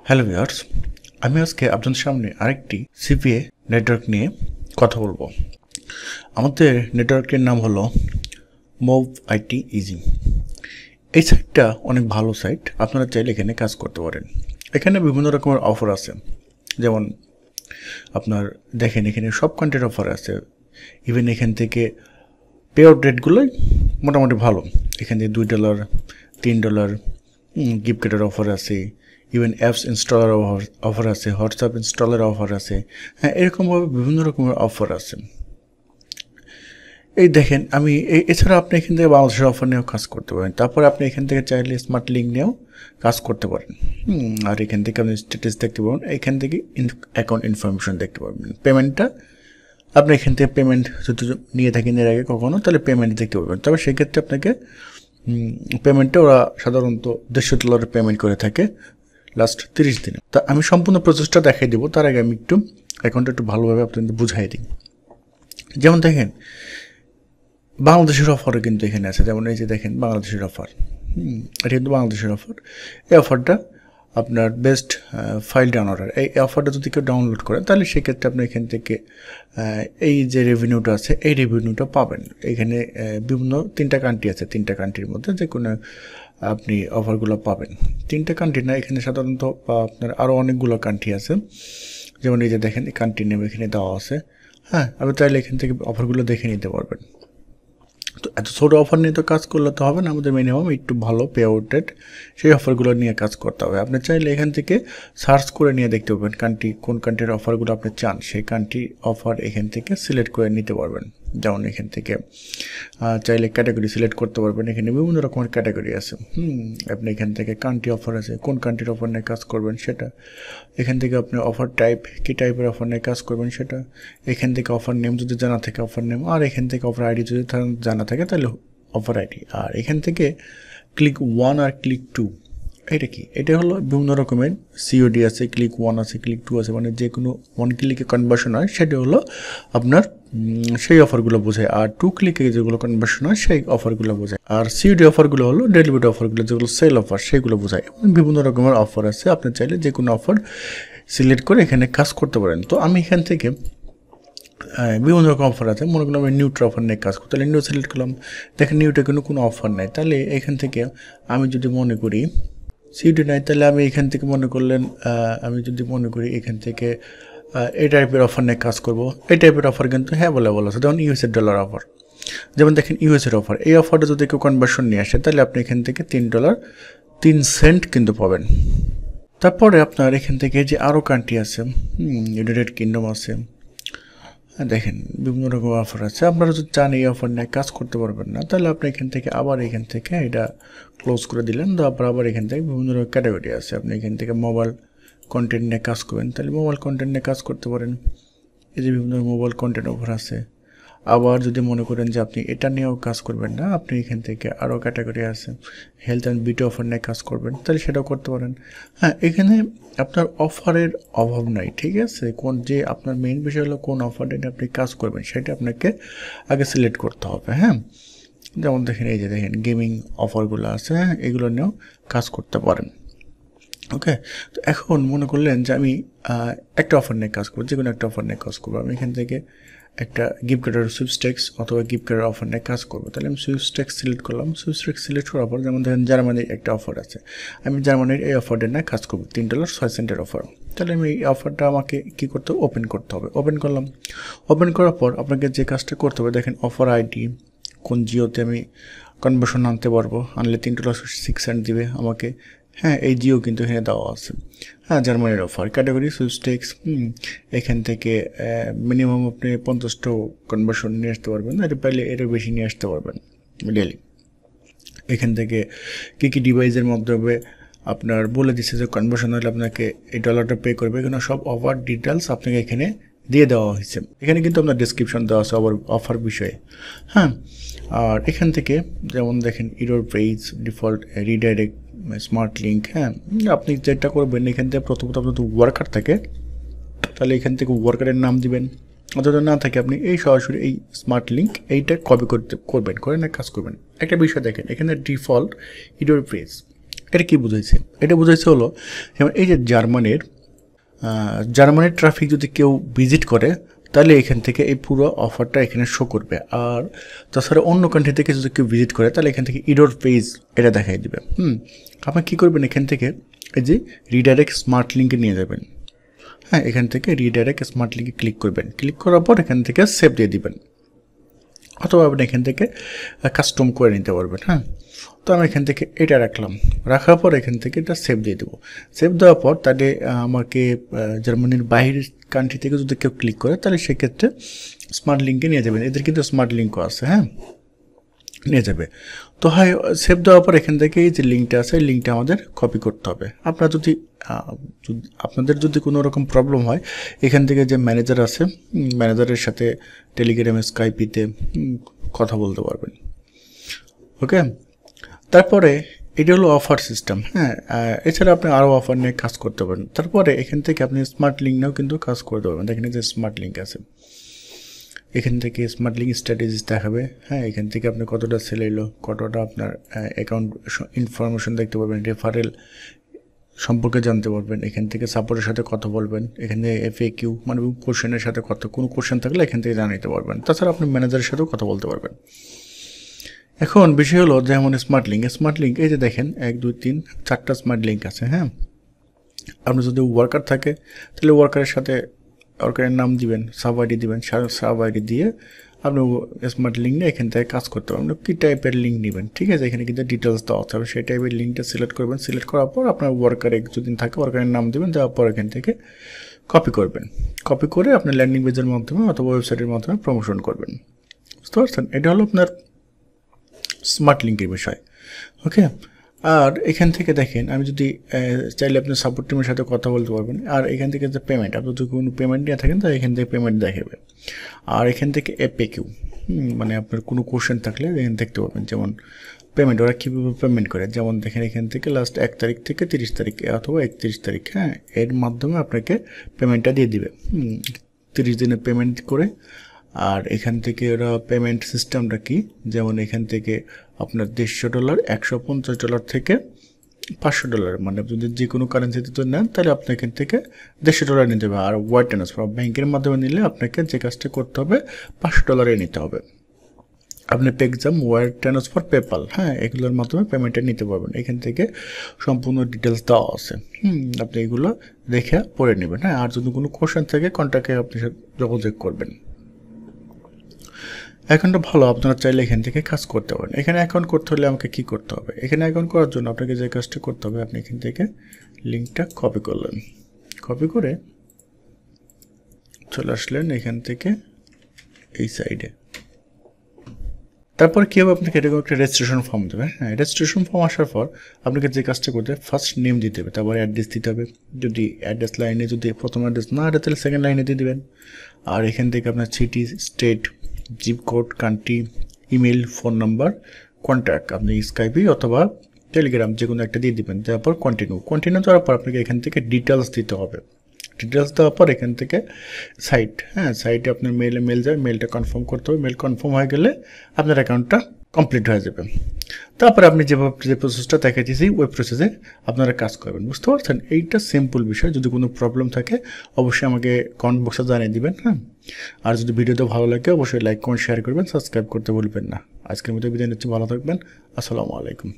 Hello viewers, আমি আজকে আপনাদের সামনে আরেকটি সিপিএ নেটওয়ার্ক নিয়ে কথা বলবো। আমাদের নেটওয়ার্কের নাম হলো মুভ আইটি ইজি। এই সাইটটা অনেক ভালো সাইট, আপনারা চাইলে এখানে কাজ করতে পারেন। এখানে বিভিন্ন রকমের অফার আছে, যেমন আপনার দেখেন এখানে সব কান্ট্রির অফার আছে। ইভেন এখান থেকে পে আউট রেটগুলোই মোটামুটি ভালো। এখান থেকে $2, $3 গিফট কার্ডের অফার আছে, ইভেন অ্যাপস ইনস্টলার অফার আছে, হোয়াটসঅ্যাপ ইনস্টলের অফার আছে। হ্যাঁ, এরকমভাবে বিভিন্ন রকমের অফার আছে। এই দেখেন আমি এছাড়া আপনি এখান থেকে বাংলাদেশের অফার নিয়েও কাজ করতে পারেন। তারপরে আপনি এখান থেকে চাইলে স্মার্ট লিঙ্ক নিয়েও কাজ করতে পারেন। আর এখান থেকে আপনি স্ট্যাটাস দেখতে পাবেন, এখান থেকে অ্যাকাউন্ট ইনফরমেশন দেখতে পারবেন। পেমেন্টটা আপনি এখান থেকে পেমেন্ট যদি নিয়ে থাকেন এর আগে কখনো, তাহলে পেমেন্ট দেখতে পাবেন। তবে সেক্ষেত্রে আপনাকে পেমেন্টটা ওরা সাধারণত $150 পেমেন্ট করে থাকে লাস্ট 30 দিনে। তা আমি সম্পূর্ণ প্রসেসটা দেখাই দেবো, তার আগে আমি একটু অ্যাকাউন্টটা একটু ভালোভাবে আপনাদের বুঝাই দিই। যেমন দেখেন বাংলাদেশের অফারও কিন্তু এখানে আছে। যেমন এই যে দেখেন বাংলাদেশের অফার, এটা কিন্তু বাংলাদেশের অফার। এই অফারটা আপনার বেস্ট ফাইল ডাউনলোডার, এই অফারটা যদি কেউ ডাউনলোড করে তাহলে সেক্ষেত্রে আপনি এখান থেকে এই যে রেভিনিউটা আছে এই রেভিনিউটা পাবেন। এখানে বিভিন্ন 3টা কান্ট্রি আছে, 3টা কান্ট্রির মধ্যে যে কোনো আপনি অফারগুলো পাবেন। 3টা কান্ট্রি না, এখানে সাধারণত আপনার আরও অনেকগুলো কান্ট্রি আছে। যেমন এই যে দেখেন এই কান্ট্রি নেম এখানে দেওয়া আছে। হ্যাঁ, আপনি চাইলে এখান থেকে অফারগুলো দেখে নিতে পারবেন। তো এত ছোটো অফার নিয়ে তো কাজ করলে তো হবে না, আমাদের মিনিমাম একটু ভালো পে আউট রেট সেই অফারগুলো নিয়ে কাজ করতে হবে। আপনি চাইলে এখান থেকে সার্চ করে নিয়ে দেখতে পাবেন কোন কান্ট্রির অফারগুলো আপনি চান, সেই কান্ট্রি অফার এখান থেকে সিলেক্ট করে নিতে পারবেন। যেমন এখান থেকে চাইলে ক্যাটাগরি সিলেক্ট করতে পারবেন। এখানে বিভিন্ন রকমের ক্যাটাগরি আছে। আপনি এখান থেকে কান্ট্রি অফার আছে, কোন কান্ট্রির অফার নিয়ে কাজ করবেন সেটা। এখান থেকে আপনি অফার টাইপ, কী টাইপের অফার নিয়ে কাজ করবেন সেটা। এখান থেকে অফার নেম যদি জানা থাকে অফার নেম, আর এখান থেকে অফার আইডি যদি জানা থাকে তাহলে অফার আইডি। আর এখান থেকে ক্লিক 1 আর ক্লিক 2, এটা কি? এটা হলো বিভিন্ন রকমের সিওডি আছে, ক্লিক 1 আছে, ক্লিক 2 আছে, মানে যে কোনো 1 ক্লিকে কনভার্সন হয় সেটা হলো আপনার সেই অফারগুলো বোঝায়। আর 2 ক্লিকে যেগুলো কনভার্সন হয় সেই অফারগুলো বোঝায়। আর সিওডি অফারগুলো হলো ডেলিভারি অফারগুলো, যেগুলো সেল অফার সেগুলো বোঝায়। বিভিন্ন রকমের অফার আছে, আপনি চাইলে যে কোনো অফার সিলেক্ট করে এখানে কাজ করতে পারেন। তো আমি এখান থেকে বিভিন্ন রকম অফার আছে। মনে করলাম আমি নিউট্রা অফার নিয়ে কাজ করতে, তাহলে নিউ সিলেক্ট করলাম। দেখেন নিউটে কোনো অফার নেই। তাহলে এখান থেকে আমি যদি মনে করি সিওডি নাই, তাহলে আমি এখান থেকে মনে করলেন আমি যদি মনে করি এখান থেকে এই টাইপের অফার নিয়ে কাজ করব। এই টাইপের অফার কিন্তু হ্যাঁ বলে আছে। যেমন ইউএসএ ডলার অফার, যেমন দেখেন ইউএসএর অফার। এই অফারটা যদি কেউ কনভার্সন নিয়ে আসে তাহলে আপনি এখান থেকে $3.03 কিন্তু পাবেন। তারপরে আপনার এখান থেকে যে আরও কান্ট্রি আছে, ইউনাইটেড কিংডম আছে, দেখেন বিভিন্ন রকম অফার আছে। আপনারা যদি চান এই অফার নিয়ে কাজ করতে পারবেন না, তাহলে আপনি এখান থেকে আবার এখান থেকে এটা ক্লোজ করে দিলেন। তো আপনার আবার এখান থেকে বিভিন্ন রকম ক্যাটাগরি আছে। আপনি এখান থেকে মোবাইল কন্টেন্ট নিয়ে কাজ করবেন, তাহলে মোবাইল কন্টেন্ট নিয়ে কাজ করতে পারেন। এই যে বিভিন্ন মোবাইল কন্টেন্ট অফার আছে। আবার যদি মনে করেন যে আপনি এটা নিয়েও কাজ করবেন না, আপনি এখান থেকে আরও ক্যাটাগরি আছে, হেলথ অ্যান্ড বিউটি অফার নিয়ে কাজ করবেন, তাহলে সেটাও করতে পারেন। হ্যাঁ, এখানে আপনার অফারের অভাব নাই, ঠিক আছে। যে আপনার মেইন বিষয় হলো কোন অফারটা নিয়ে আপনি কাজ করবেন সেটা আপনাকে আগে সিলেক্ট করতে হবে। হ্যাঁ, যেমন দেখেন এই যে দেখেন গেমিং অফারগুলো আছে, হ্যাঁ, এগুলো নিয়েও কাজ করতে পারেন। ওকে, তো এখন মনে করলেন যে আমি একটা অফার নিয়ে কাজ করবো, যে কোনো একটা অফার নিয়ে কাজ করবো। আমি এখান থেকে একটা গিফট কার্ডের সুইপস্টেক্স অথবা গিফট কার্ডের অফার নিয়ে কাজ করবো। তাহলে আমি সুইপস্টেক্স সিলেক্ট করলাম। সুইপস্টেক্স সিলেক্ট করার পর যেমন ধরেন জার্মানির একটা অফার আছে, আমি জার্মানির এই অফারটা নিয়ে কাজ করবো, $3.06 অফার। তাহলে আমি এই অফারটা আমাকে কী করতে হবে? ওপেন করতে হবে। ওপেন করলাম। ওপেন করার পর আপনাকে যে কাজটা করতে হবে, দেখেন অফার আইডি, কোন জিওতে আমি কনভার্সন আনতে পারবো, আনলে $3.06 দিবে আমাকে। হ্যাঁ, এই জিও কিন্তু এখানে দেওয়া আছে। হ্যাঁ, জার্মানির অফার, ক্যাটাগরি সুইপস্টেক্স। এখান থেকে মিনিমাম আপনি 50টা কনভার্সন নিয়ে আসতে পারবেন, এটা পাইলে এরও বেশি নিয়ে আসতে পারবেন ডেলি। এখান থেকে কী কী ডিভাইসের মাধ্যমে আপনার বলে দিচ্ছে যে কনভার্সন হলে আপনাকে এই ডলারটা পে করবে, এখানে সব অফার ডিটেলস আপনাকে এখানে দিয়ে দেওয়া হয়েছে। এখানে কিন্তু আপনার ডেসক্রিপশন দেওয়া আছে অফার বিষয়ে। হ্যাঁ, আর এখান থেকে যেমন দেখেন error page, default redirect, smart link. হ্যাঁ, আপনি যেটা করবেন এখান থেকে প্রথমত আপনার ওয়ার্কার থাকে, তাহলে এখান থেকে ওয়ার্কারের নাম দিবেন। অথবা না থাকে আপনি এই সরাসরি এই স্মার্ট লিঙ্ক এইটা কপি করে না কাজ করবেন। একটা বিষয় দেখেন এখানে ডিফল্ট ইডোর পেজ, এটা কি বুঝাইছে? এটা বুঝাইছে হলো যেমন এই যে জার্মানির ট্রাফিক যদি কেউ ভিজিট করে তাহলে এখান থেকে এই পুরো অফারটা এখানে শো করবে। আর তাছাড়া অন্য কান্ট্রি থেকে যদি কেউ ভিজিট করে তাহলে এখান থেকে ইরোর পেজ এটা দেখাই দেবে। আপনি কী করবেন, এখান থেকে এই যে রিডাইরেক্ট স্মার্ট লিঙ্কে নিয়ে যাবেন। হ্যাঁ, এখান থেকে রিডাইরেক্ট স্মার্ট লিঙ্কে ক্লিক করবেন। ক্লিক করার পর এখান থেকে সেভ দিয়ে দিবেন, অথবা আপনি এখান থেকে কাস্টম করে নিতে পারবেন। হ্যাঁ, তো আমি এখান থেকে এটা রাখার পর এখান থেকে এটা সেভ দিয়ে দেবো। সেভ দেওয়ার পর তাহলে আমাকে জার্মানির বাইরের কান্ট্রি থেকে যদি কেউ ক্লিক করে তাহলে সেক্ষেত্রে স্মার্ট লিঙ্কে নিয়ে যাবেন। এদের কিন্তু স্মার্ট লিঙ্কও আছে, হ্যাঁ, নিয়ে যাবে। তো হয় সেভ দেওয়ার পর এখান থেকে এই যে লিঙ্কটা আছে, লিঙ্কটা আমাদের কপি করতে হবে। আপনাদের যদি কোনো রকম প্রবলেম হয়, এখান থেকে যে ম্যানেজার আছে, ম্যানেজারের সাথে টেলিগ্রামে স্কাইপিতে কথা বলতে পারবেন। ওকে, তারপরে এটা হলো অফার সিস্টেম। হ্যাঁ, এছাড়া আপনি আরও অফার নিয়ে কাজ করতে পারেন। তারপরে এখান থেকে আপনি স্মার্ট লিঙ্ক নিয়েও কিন্তু কাজ করতে পারবেন। এখানে যে স্মার্ট লিঙ্ক আছে, এখান থেকে স্মার্ট লিঙ্ক স্ট্র্যাটেজিস দেখাবে। হ্যাঁ, এখান থেকে আপনি কতটা সেল এলো, কতটা আপনার অ্যাকাউন্ট ইনফরমেশন দেখতে পারবেন, রেফারেল সম্পর্কে জানতে পারবেন। এখান থেকে সাপোর্টের সাথে কথা বলবেন। এখান থেকে FAQ মানে কোশ্চেনের সাথে কোনো কোশ্চেন থাকলে এখান থেকে জানিয়ে পারবেন। তাছাড়া আপনি ম্যানেজারের সাথেও কথা বলতে পারবেন। এখন বিষয় হলো যেমন স্মার্ট লিঙ্ক এই যে দেখেন 1 2 3 4টা স্মার্ট লিঙ্ক আছে। হ্যাঁ, আপনি যদি ওয়ার্কার থাকে তাহলে ওয়ার্কারের নাম দিবেন, সাব আইডি দিবেন, সাব আইডি দিয়ে আপনি স্মার্ট লিঙ্ক নিয়ে এখান থেকে কাজ করতে পারবেন। কী টাইপের লিঙ্ক নেবেন, ঠিক আছে, এখানে কিন্তু ডিটেলস দেওয়া হবে। সেই টাইপের লিঙ্কটা সিলেক্ট করবেন। সিলেক্ট করার পর আপনার ওয়ার্কারে যদি থাকে ওয়ার্কারের নাম দেবেন, দেওয়ার পর এখান থেকে কপি করবেন। কপি করে আপনার ল্যান্ডিং পেজের মাধ্যমে অথবা ওয়েবসাইটের মাধ্যমে প্রমোশন করবেন। বুঝতে পারছেন? এটা হলো আপনার স্মার্ট লিঙ্কের বিষয়। ওকে, আর এখান থেকে দেখেন আমি যদি চাইলে আপনি সাপোর্ট টিমের সাথে কথা বলতে পারবেন। আর এখান থেকে যে পেমেন্ট, আপনি যদি কোনো পেমেন্ট নিয়ে থাকেন তাহলে এখান থেকে পেমেন্ট দেখাবে। আর এখান থেকে FAQ মানে আপনার কোনো কোশ্চেন থাকলে এখানে দেখতে পাবেন, যেমন পেমেন্ট ওরা কীভাবে পেমেন্ট করে। যেমন দেখেন এখান থেকে লাস্ট 1 তারিখ থেকে 30 তারিখ অথবা 31 তারিখ, হ্যাঁ, এর মাধ্যমে আপনাকে পেমেন্টটা দিয়ে দিবে 30 দিনের পেমেন্ট করে। আর এখান থেকে ওরা পেমেন্ট সিস্টেমটা কি, যেমন এখান থেকে আপনার $150, $150 থেকে $500, মানে যদি যে কোনো কারেন্সিতে তো নেন তাহলে আপনি এখান থেকে $150 নিতে হবে। আর ওয়ায়ার ট্রান্সফার ব্যাংকের মাধ্যমে নিলে আপনাকে যে কাজটা করতে হবে $500 নিতে হবে। আপনি পেক্সাম, ওয়ায়ার ট্রান্সফার, পেপাল, হ্যাঁ, এগুলোর মাধ্যমে পেমেন্টটা নিতে পারবেন। এখান থেকে সম্পূর্ণ ডিটেলস দেওয়া আছে। আপনি এগুলো দেখে পড়ে নেবেন। হ্যাঁ, আর যদি কোনো কোশ্চেন থাকে কন্ট্যাক্টে আপনি যোগাযোগ করবেন। অ্যাকাউন্টটা ভালো, আপনারা চাইলে এখান থেকে কাজ করতে পারেন। এখানে অ্যাকাউন্ট করতে হলে আমাকে কী করতে হবে, এখানে অ্যাকাউন্ট করার জন্য আপনাকে যে কাজটা করতে হবে, আপনি এখান থেকে লিঙ্কটা কপি করলেন। কপি করে চলে আসলেন এখান থেকে এই সাইডে। তারপর কী হবে, আপনাকে এরকম একটা রেজিস্ট্রেশন ফর্ম দেবে। হ্যাঁ, রেজিস্ট্রেশন ফর্ম আসার পর আপনাকে যে কাজটা করতে হবে, ফার্স্ট নেম দিতে হবে, তারপরে অ্যাড্রেস দিতে হবে। যদি অ্যাড্রেস লাইনে যদি প্রথম অ্যাড্রেস না আসে তাহলে সেকেন্ড লাইনে দিয়ে দেবেন। আর এখান থেকে আপনার city, state, zip code, country, email, phone number, contact আপনি স্কাইপি অথবা টেলিগ্রাম যে কোনো একটা দিয়ে দেবেন। দেওয়ার পর কন্টিনিউ দেওয়ার পর আপনাকে এখান থেকে ডিটেলস দিতে হবে। ডিটেলস দেওয়ার পর এখান থেকে সাইটে আপনার মেল যাবে, মেলটা কনফার্ম করতে হবে। মেল কনফার্ম হয়ে গেলে আপনার অ্যাকাউন্টটা কমপ্লিট হয়ে যাবে। তারপরে আপনি যে প্রসেসটা দেখাচ্ছি ওই প্রসেসে আপনারা কাজ করবেন। বুঝতে পারছেন? এইটা সিম্পল বিষয়। যদি কোনো প্রবলেম থাকে অবশ্যই আমাকে কমেন্ট বক্সে জানিয়ে দিবেন। হ্যাঁ, আর যদি ভিডিওটা ভালো লাগে অবশ্যই লাইক, কমেন্ট, শেয়ার করবেন, সাবস্ক্রাইব করতে ভুলবেন না। আজকের মতো বিদায় নিচ্ছি, ভালো থাকবেন। আসসালামু আলাইকুম।